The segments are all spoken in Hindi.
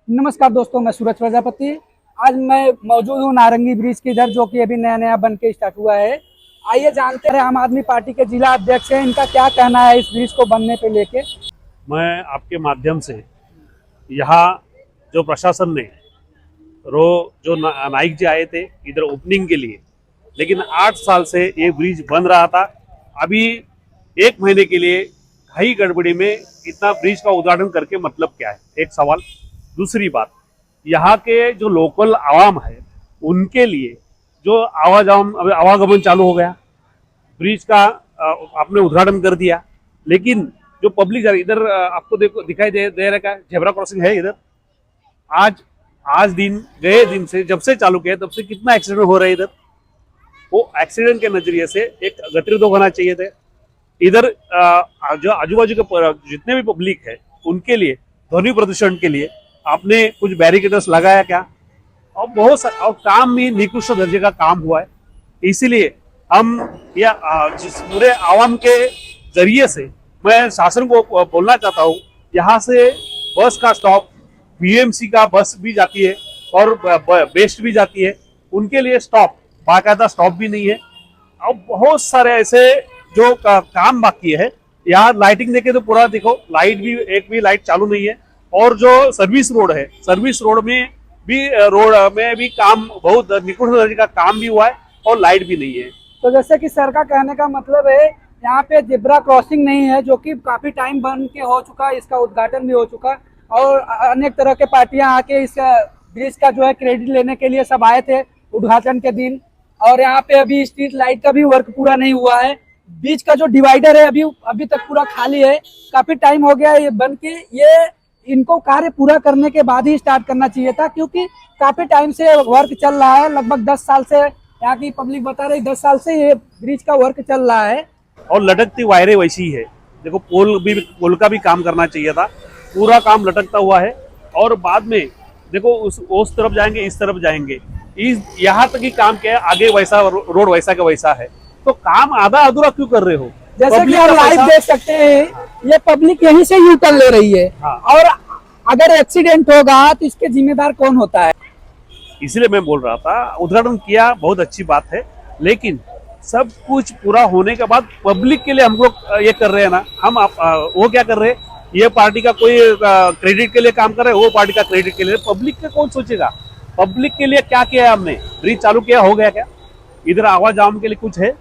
नमस्कार दोस्तों, मैं सूरज प्रजापति। आज मैं मौजूद हूँ नारंगी ब्रिज के इधर, जो कि अभी नया नया बन के स्टार्ट हुआ है। आइए जानते हैं आम आदमी पार्टी के जिला अध्यक्ष हैं, इनका क्या कहना है इस ब्रिज को बनने पे लेके। मैं आपके माध्यम से यहाँ जो प्रशासन ने जो नाइक जी आए थे इधर ओपनिंग के लिए, लेकिन 8 साल से ये ब्रिज बन रहा था। अभी 1 महीने के लिए हाई गड़बड़ी में इतना ब्रिज का उद्घाटन करके मतलब क्या है, एक सवाल। दूसरी बात, यहाँ के जो लोकल आवाम है उनके लिए जो आवागमन चालू हो गया, ब्रिज का आपने उद्घाटन कर दिया, लेकिन जो पब्लिक इधर आपको देखो दिखाई दे रहा है, झेब्रा क्रॉसिंग है इधर। आज गए दिन से जब से चालू किया तब से कितना एक्सीडेंट हो रहा है इधर। वो एक्सीडेंट के नजरिए से एक गतिरोधक होना चाहिए थे इधर। जो आजू बाजू के जितने भी पब्लिक है उनके लिए ध्वनि प्रदूषण के लिए आपने कुछ बैरिकेड्स लगाया क्या? और और काम भी निकृष्ट दर्जे का काम हुआ है। इसीलिए हम जिस पूरे आवाम के जरिए से मैं शासन को बोलना चाहता हूँ, यहाँ से बस का स्टॉप, बीएमसी का बस भी जाती है और बेस्ट भी जाती है, उनके लिए स्टॉप, बाकायदा स्टॉप भी नहीं है। और बहुत सारे ऐसे जो काम बाकी है। यहाँ लाइटिंग देखे तो पूरा देखो, लाइट भी एक भी लाइट चालू नहीं है। और जो सर्विस रोड है, सर्विस रोड में भी काम बहुत निकृष्ट दर्जे का काम भी हुआ है और लाइट भी नहीं है। तो जैसे कि सर का कहने का मतलब है, यहाँ पे जेब्रा क्रॉसिंग नहीं है, जो कि काफी टाइम बन के हो चुका है, इसका उद्घाटन भी हो चुका और अनेक तरह के पार्टियां आके इस ब्रिज का जो है क्रेडिट लेने के लिए सब आए थे उद्घाटन के दिन। और यहाँ पे अभी स्ट्रीट लाइट का भी वर्क पूरा नहीं हुआ है। बीच का जो डिवाइडर है अभी तक पूरा खाली है। काफी टाइम हो गया है ये बन के। ये इनको कार्य पूरा करने के बाद ही स्टार्ट करना चाहिए था, क्योंकि काफी टाइम से वर्क चल रहा है। लगभग 10 साल से यहाँ की पब्लिक बता रही, 10 साल से ये ब्रिज का वर्क चल रहा है। और लटकती वायरें वैसी ही है। देखो, पोल का भी काम करना चाहिए था, पूरा काम लटकता हुआ है। और बाद में देखो उस तरफ जाएंगे, इस तरफ जाएंगे, यहाँ तक ही काम क्या है, आगे वैसा रोड वैसा का वैसा है। तो काम आधा अधूरा क्यों कर रहे हो? जैसे कि आप लाइव देख सकते हैं, ये पब्लिक यहीं से यू टर्न ले रही है। हाँ। और अगर एक्सीडेंट होगा तो इसके जिम्मेदार कौन होता है? इसलिए मैं बोल रहा था, उद्घाटन किया बहुत अच्छी बात है, लेकिन सब कुछ पूरा होने के बाद पब्लिक के लिए हम लोग ये कर रहे हैं ना, वो क्या कर रहे हैं, ये पार्टी का कोई क्रेडिट के लिए काम कर रहे हैं, वो पार्टी का क्रेडिट के लिए। पब्लिक का कौन सोचेगा? पब्लिक के लिए क्या किया है हमने? ब्रिज चालू किया, हो गया क्या? इधर आवाजाम के लिए कुछ है?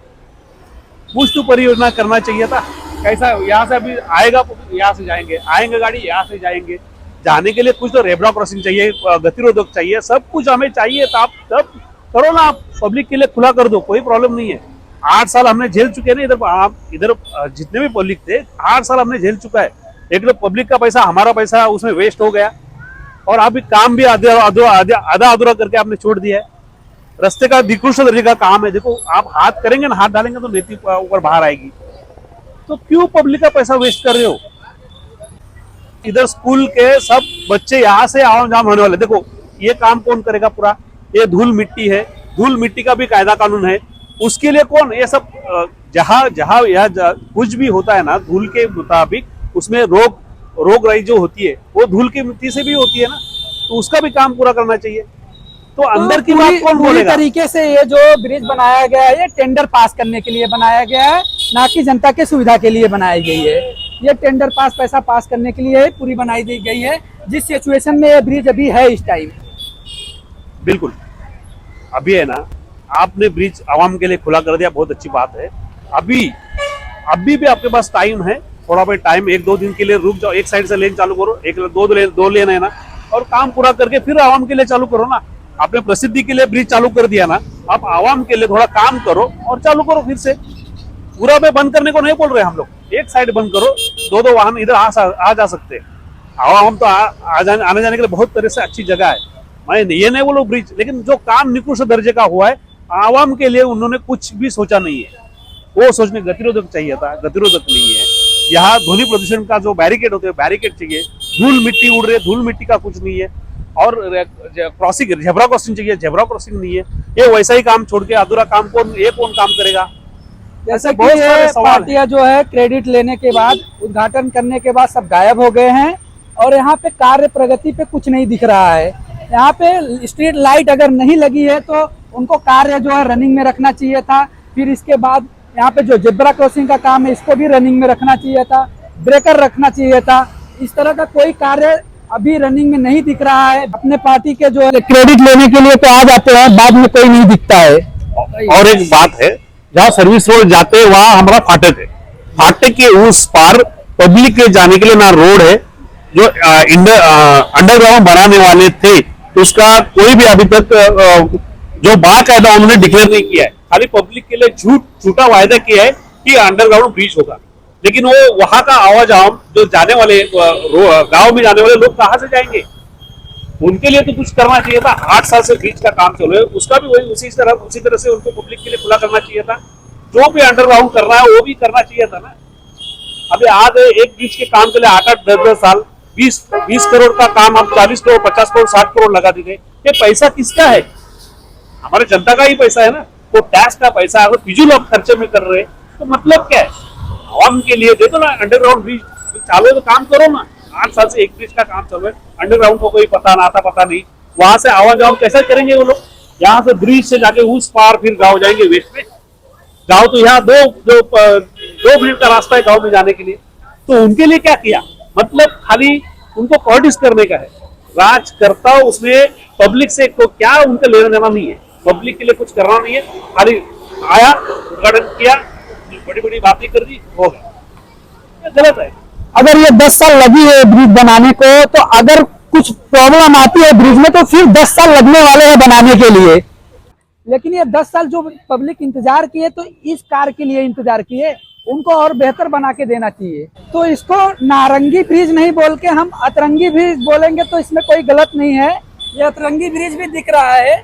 कुछ तो परियोजना करना चाहिए था। कैसा यहाँ से अभी आएगा, यहाँ से जाएंगे, आएंगे गाड़ी, यहाँ से जाएंगे, जाने के लिए कुछ तो रेब्रा क्रॉसिंग चाहिए, गतिरोधक चाहिए, सब कुछ हमें चाहिए था। आप तब करो ना, आप पब्लिक के लिए खुला कर दो, कोई प्रॉब्लम नहीं है। 8 साल हमने झेल चुके हैं ना इधर जितने भी पब्लिक थे, 8 साल हमने झेल चुका है। एक तो पब्लिक का पैसा, हमारा पैसा उसमें वेस्ट हो गया, और अभी काम भी आधा अधूरा करके आपने छोड़ दिया है। रास्ते का निकृष्ट दर्जे का काम है। देखो, आप हाथ करेंगे ना, हाथ डालेंगे तो नीति ऊपर बाहर आएगी। तो क्यों पब्लिक का पैसा वेस्ट कर रहे हो? इधर स्कूल के सब बच्चे यहाँ से आवाम जाम होने वाले। देखो, ये काम कौन करेगा पूरा? ये धूल मिट्टी है, धूल मिट्टी का भी कायदा कानून है, उसके लिए कौन? ये सब जहाँ कुछ भी होता है ना, धूल के मुताबिक उसमें रोग राई जो होती है वो धूल की मिट्टी से भी होती है ना, तो उसका भी काम पूरा करना चाहिए। तो अंदर की बात कौन बोलेगा? तरीके से ये जो ब्रिज बनाया गया है, ये टेंडर पास करने के लिए बनाया गया है, ना कि जनता के सुविधा के लिए बनाई गई है। ये टेंडर पैसा पास करने के लिए पूरी बनाई दी गई है, जिस सिचुएशन में ये ब्रिज अभी है इस टाइम। बिल्कुल, अभी है ना, आपने ब्रिज आवाम के लिए खुला कर दिया, बहुत अच्छी बात है। अभी भी आपके पास टाइम है, थोड़ा बहुत टाइम, 1-2 दिन के लिए रुक जाओ, एक साइड से लेन चालू करो, दो लेन है ना, और काम पूरा करके फिर आवाम के लिए चालू करो ना। आपने प्रसिद्धि के लिए ब्रिज चालू कर दिया ना, आप आवाम के लिए थोड़ा काम करो और चालू करो फिर से। पूरा में बंद करने को नहीं बोल रहे हम लोग, एक साइड बंद करो, 2 वाहन इधर आ जा सकते हैं। आवाम तो आने जाने के लिए बहुत तरह से अच्छी जगह है। मैं ये नहीं बोलूँ ब्रिज, लेकिन जो काम निकृष्ट दर्जे का हुआ है, आवाम के लिए उन्होंने कुछ भी सोचा नहीं है। वो सोचने गतिरोधक चाहिए था, गतिरोधक नहीं है। यहाँ ध्वनि प्रदूषण का जो बैरिकेड होते हैं, बैरिकेड चाहिए। धूल मिट्टी उड़ रही है, धूल मिट्टी का कुछ नहीं है। और क्रॉसिंग, झेब्रा क्रॉसिंग चाहिए, झेब्रा क्रॉसिंग नहीं है। ये वैसा ही काम छोड़ के अधूरा काम कौन काम करेगा? जैसे कि ये पार्टियां जो है क्रेडिट लेने के बाद, उद्घाटन करने के बाद सब गायब हो गए हैं। और यहाँ पे कार्य प्रगति पे कुछ नहीं दिख रहा है। यहाँ पे स्ट्रीट लाइट अगर नहीं लगी है तो उनको कार्य जो है रनिंग में रखना चाहिए था। फिर इसके बाद यहाँ पे जो जेब्रा क्रॉसिंग का काम है इसको भी रनिंग में रखना चाहिए था, ब्रेकर रखना चाहिए था। इस तरह का कोई कार्य अभी रनिंग में नहीं दिख रहा है। अपने पार्टी के जो है क्रेडिट लेने के लिए तो आ जाते हैं, बाद में कोई नहीं दिखता है। और एक बात है, जहाँ सर्विस रोड जाते हैं वहां हमारा फाटक है, फाटक के उस पार पब्लिक के जाने के लिए ना रोड है। जो अंडरग्राउंड बनाने वाले थे उसका कोई भी अभी तक जो बाकायदा उन्होंने डिक्लेयर नहीं किया है, खाली पब्लिक के लिए झूठा वायदा किया है कि अंडरग्राउंड ब्रिज होगा। लेकिन वो वहां का आवाजाम जो जाने वाले गांव में जाने वाले लोग कहां से जाएंगे, उनके लिए तो कुछ करना चाहिए था। 8 साल से ब्रिज का काम चल रहा है, उसका भी वही उसी तरह से उनको पब्लिक के लिए खुला करना चाहिए था। जो भी अंडरग्राउंड कर रहा है वो भी करना चाहिए था ना। अभी आज एक ब्रिज के काम के लिए 8-8, 10-10 साल 20 करोड़ का काम हम 40 करोड़, 50 करोड़, 60 करोड़ लगा दी गई। ये पैसा किसका है? हमारे जनता का ही पैसा है ना। वो टैक्स का पैसा अगर फिजूल आप खर्चे में कर रहे तो मतलब क्या है? आवाम के लिए दे दो ना, अंडरग्राउंड ब्रिज चालू है तो काम करो ना। 8 साल से एक ब्रिज का काम चल रहा है, अंडरग्राउंड को कोई पता ना आता, पता नहीं। वहां से आवाजाम कैसे करेंगे वो लोग? यहाँ से ब्रिज से जाके उस पार फिर गाँव जाएंगे वेस्ट में। गाँव तो यहाँ 2 मिनट का रास्ता है गाँव में जाने के लिए। तो उनके लिए क्या किया? मतलब खाली उनको कॉर्डिस करने का है। राज करता उसने पब्लिक से को क्या उनका लेना देना नहीं है, पब्लिक के लिए कुछ करना नहीं है। खाली आया, उद्घाटन किया, बड़ी बड़ी बातें कर दी, हो गया। ये गलत है। अगर ये 10 साल लगी है ब्रिज बनाने को, तो अगर कुछ प्रॉब्लम आती है ब्रिज में तो फिर 10 साल लगने वाले हैं बनाने के लिए। लेकिन ये 10 साल जो पब्लिक इंतजार किए तो इस कार के लिए इंतजार किए, उनको और बेहतर बना के देना चाहिए। तो इसको नारंगी ब्रिज नहीं बोल के हम अतरंगी ब्रिज बोलेंगे तो इसमें कोई गलत नहीं है। ये अतरंगी ब्रिज भी दिख रहा है।